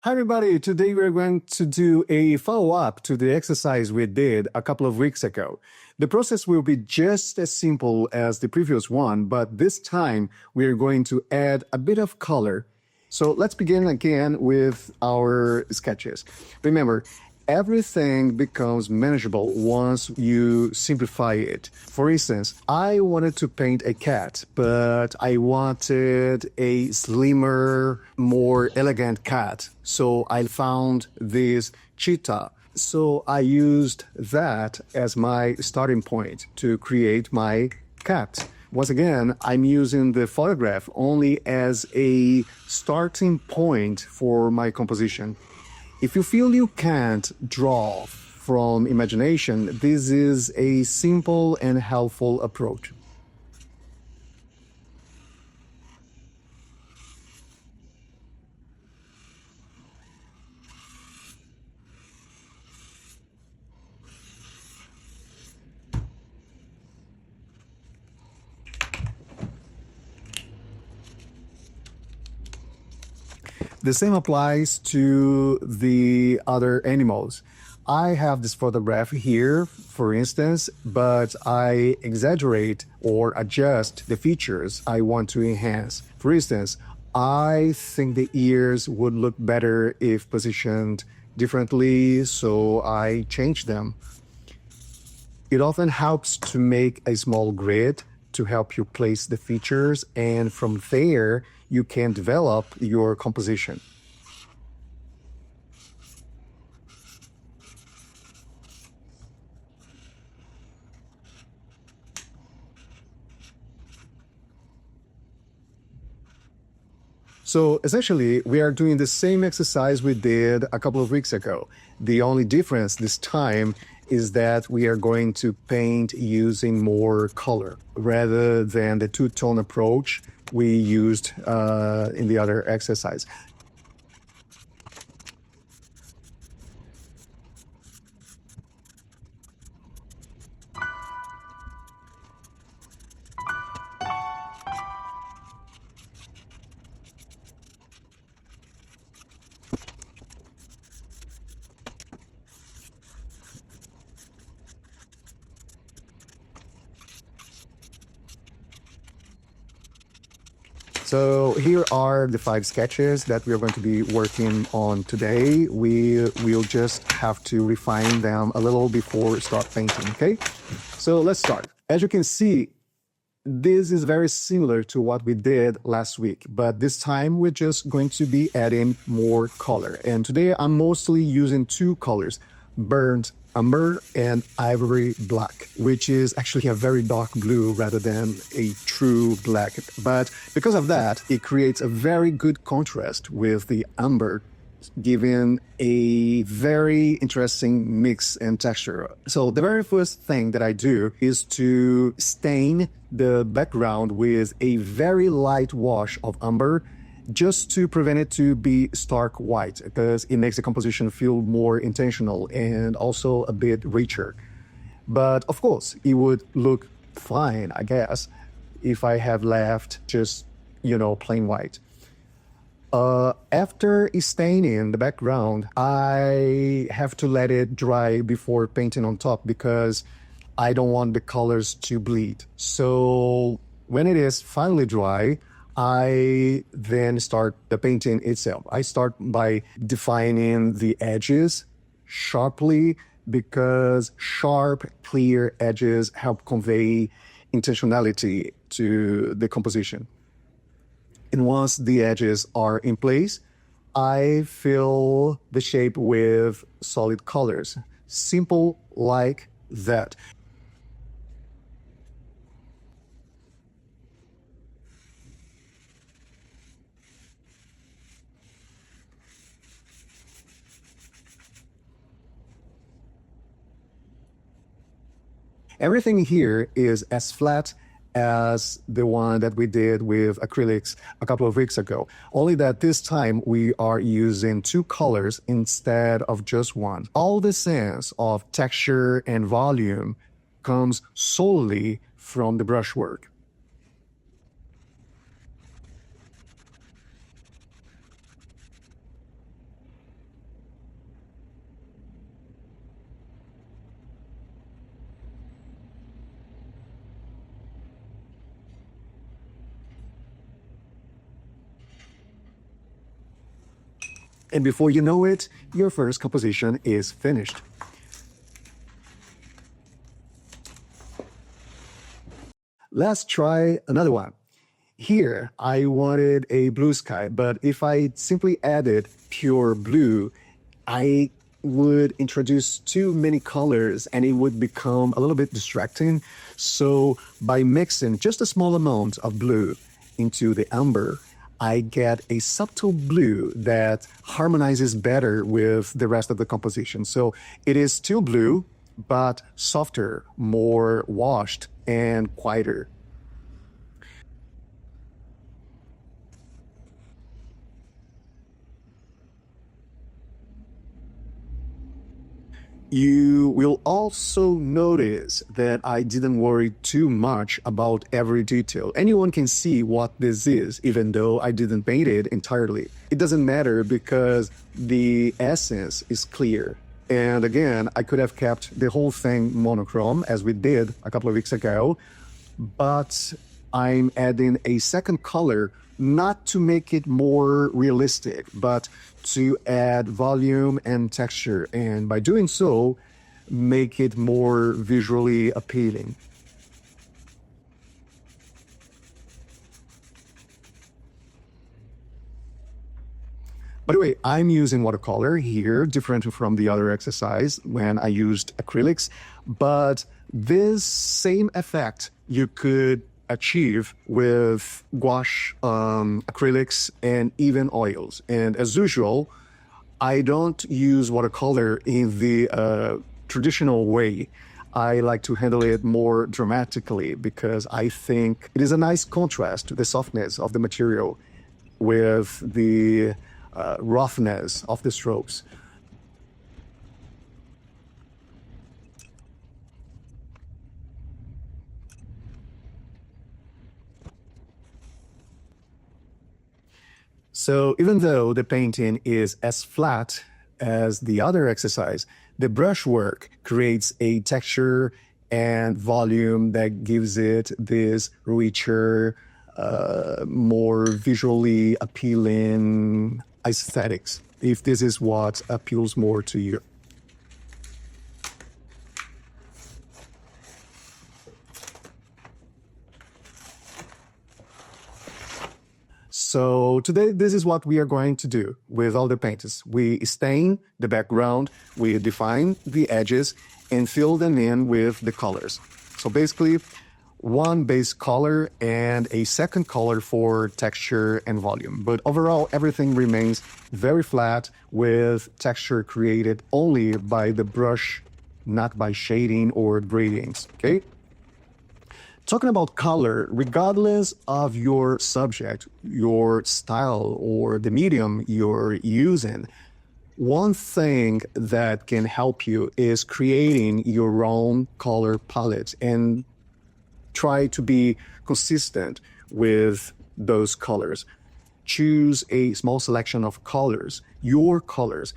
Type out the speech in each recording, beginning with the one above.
Hi everybody, today we're going to do a follow-up to the exercise we did a couple of weeks ago. The process will be just as simple as the previous one, but this time we're going to add a bit of color. So let's begin again with our sketches. Remember, everything becomes manageable once you simplify it. For instance, I wanted to paint a cat, but I wanted a slimmer, more elegant cat. So I found this cheetah. So I used that as my starting point to create my cat. Once again, I'm using the photograph only as a starting point for my composition. If you feel you can't draw from imagination, this is a simple and helpful approach. The same applies to the other animals. I have this photograph here, for instance, but I exaggerate or adjust the features I want to enhance. For instance, I think the ears would look better if positioned differently, so I change them. It often helps to make a small grid to help you place the features, and from there, you can develop your composition. So essentially, we are doing the same exercise we did a couple of weeks ago. The only difference this time is that we are going to paint using more color rather than the two-tone approach we used in the other exercise. So here are the 5 sketches that we are going to be working on today. We will just have to refine them a little before start painting, okay? So let's start. As you can see, this is very similar to what we did last week, but this time we're just going to be adding more color. And today I'm mostly using 2 colors, burnt umber and ivory black, which is actually a very dark blue rather than a true black. But because of that, it creates a very good contrast with the umber, giving a very interesting mix and texture. So the very first thing that I do is to stain the background with a very light wash of umber, just to prevent it to be stark white, because it makes the composition feel more intentional and also a bit richer. But of course, it would look fine, I guess, if I have left just, plain white. After staining the background, I have to let it dry before painting on top because I don't want the colors to bleed. So when it is finally dry, I then start the painting itself. I start by defining the edges sharply because sharp, clear edges help convey intentionality to the composition. And once the edges are in place, I fill the shape with solid colors. Simple like that. Everything here is as flat as the one that we did with acrylics a couple of weeks ago. Only that this time we are using 2 colors instead of just one. All the sense of texture and volume comes solely from the brushwork. And before you know it, your first composition is finished. Let's try another one. Here, I wanted a blue sky, but if I simply added pure blue, I would introduce too many colors and it would become a little bit distracting. So by mixing just a small amount of blue into the amber, I get a subtle blue that harmonizes better with the rest of the composition. So it is still blue, but softer, more washed, and quieter. You will also notice that I didn't worry too much about every detail. Anyone can see what this is, even though I didn't paint it entirely. It doesn't matter because the essence is clear. And again, I could have kept the whole thing monochrome as we did a couple of weeks ago, but I'm adding a second color not to make it more realistic, but to add volume and texture, and by doing so, make it more visually appealing. By the way, I'm using watercolor here, different from the other exercise when I used acrylics, but this same effect you could achieve with gouache, acrylics, and even oils. And as usual, I don't use watercolor in the traditional way. I like to handle it more dramatically because I think it is a nice contrast to the softness of the material with the roughness of the strokes. So even though the painting is as flat as the other exercise, the brushwork creates a texture and volume that gives it this richer, more visually appealing aesthetics, if this is what appeals more to you. So today, this is what we are going to do with all the paintings. We stain the background, we define the edges, and fill them in with the colors. So basically, one base color and a second color for texture and volume. But overall, everything remains very flat with texture created only by the brush, not by shading or gradients, okay? Talking about color, regardless of your subject, your style, or the medium you're using, one thing that can help you is creating your own color palette and try to be consistent with those colors. Choose a small selection of colors, your colors,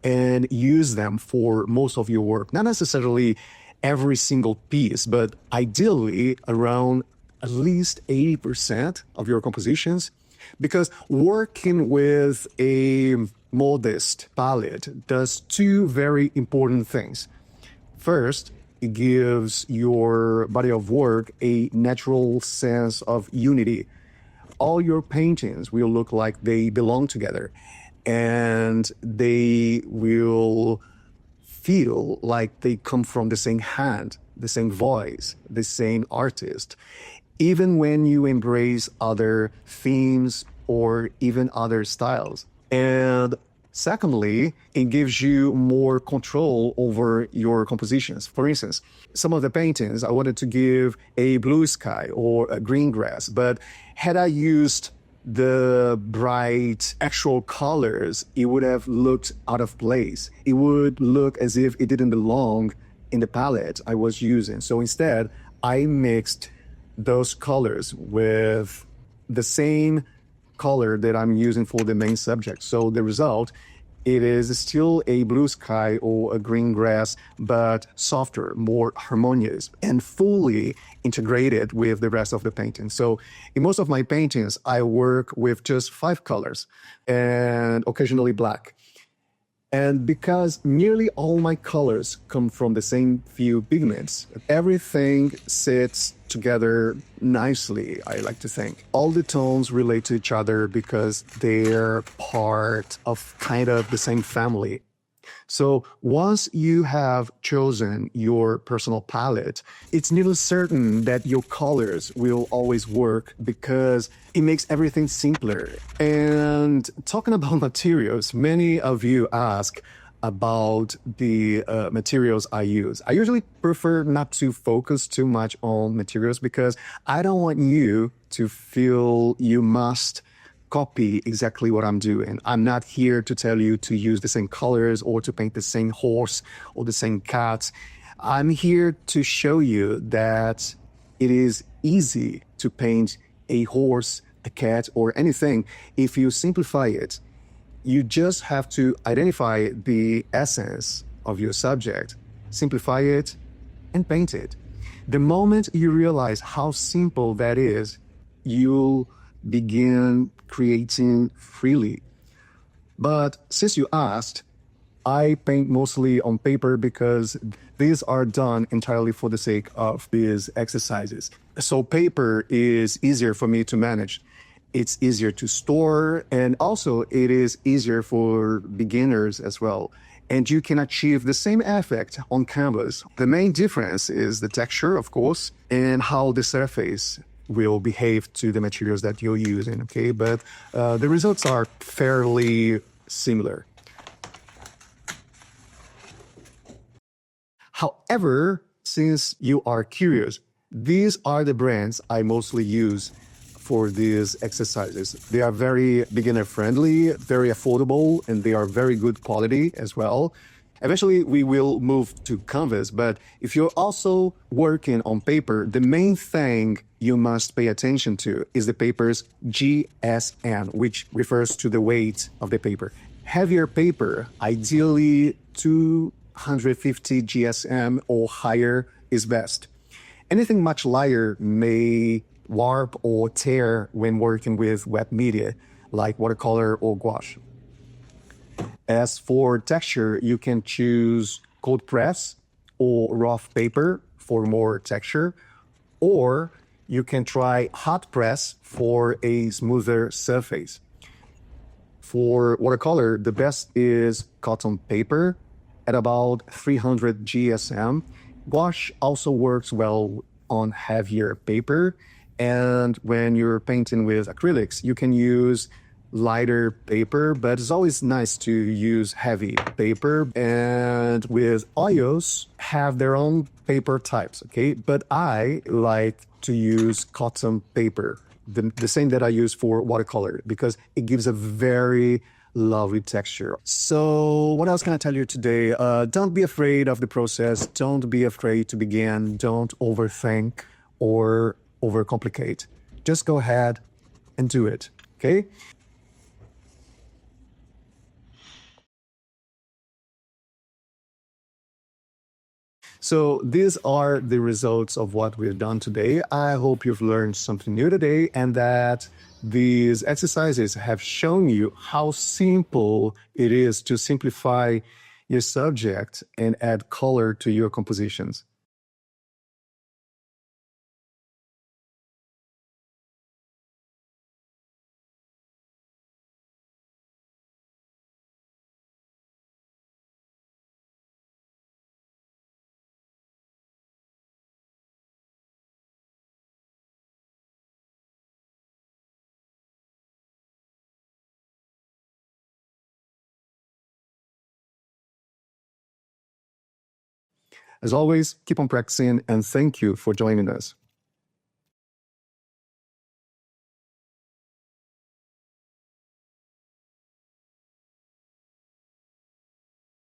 and use them for most of your work. Not necessarily every single piece, but ideally around at least 80% of your compositions, because working with a modest palette does two very important things. First, it gives your body of work a natural sense of unity. All your paintings will look like they belong together, and they will feel like they come from the same hand, the same voice, the same artist, even when you embrace other themes or even other styles. And secondly, it gives you more control over your compositions. For instance, some of the paintings I wanted to give a blue sky or a green grass, but had I used the bright actual colors, it would have looked out of place. It would look as if it didn't belong in the palette I was using. So instead, I mixed those colors with the same color that I'm using for the main subject. So the result, it is still a blue sky or a green grass, but softer, more harmonious, and fully integrated with the rest of the painting. So in most of my paintings, I work with just 5 colors and occasionally black. And because nearly all my colors come from the same few pigments, everything sits together nicely, I like to think. All the tones relate to each other because they're part of kind of the same family. So once you have chosen your personal palette, it's nearly certain that your colors will always work because it makes everything simpler. And talking about materials, many of you ask about the materials I use. I usually prefer not to focus too much on materials because I don't want you to feel you must copy exactly what I'm doing. I'm not here to tell you to use the same colors or to paint the same horse or the same cat. I'm here to show you that it is easy to paint a horse, a cat, or anything if you simplify it. You just have to identify the essence of your subject, simplify it, and paint it. The moment you realize how simple that is, you'll begin creating freely. But since you asked, I paint mostly on paper because these are done entirely for the sake of these exercises. So paper is easier for me to manage. It's easier to store, and also it is easier for beginners as well. And you can achieve the same effect on canvas. The main difference is the texture, of course, and how the surface will behave to the materials that you're using, okay? But the results are fairly similar. However, since you are curious, these are the brands I mostly use for these exercises. They are very beginner friendly, very affordable, and they are very good quality as well. Eventually, we will move to canvas, but if you're also working on paper, the main thing you must pay attention to is the paper's GSM, which refers to the weight of the paper. Heavier paper, ideally 250 GSM or higher, is best. Anything much lighter may warp or tear when working with wet media like watercolor or gouache. As for texture, you can choose cold press or rough paper for more texture, or you can try hot press for a smoother surface. For watercolor, the best is cotton paper at about 300 GSM. Gouache also works well on heavier paper. And when you're painting with acrylics, you can use lighter paper, but it's always nice to use heavy paper. And with oils, have their own paper types, okay? But I like to use cotton paper, the same that I use for watercolor, because it gives a very lovely texture. So what else can I tell you today? Don't be afraid of the process. Don't be afraid to begin. Don't overthink or overcomplicate. Just go ahead and do it, okay? So these are the results of what we've done today. I hope you've learned something new today and that these exercises have shown you how simple it is to simplify your subject and add color to your compositions. As always, keep on practicing and thank you for joining us.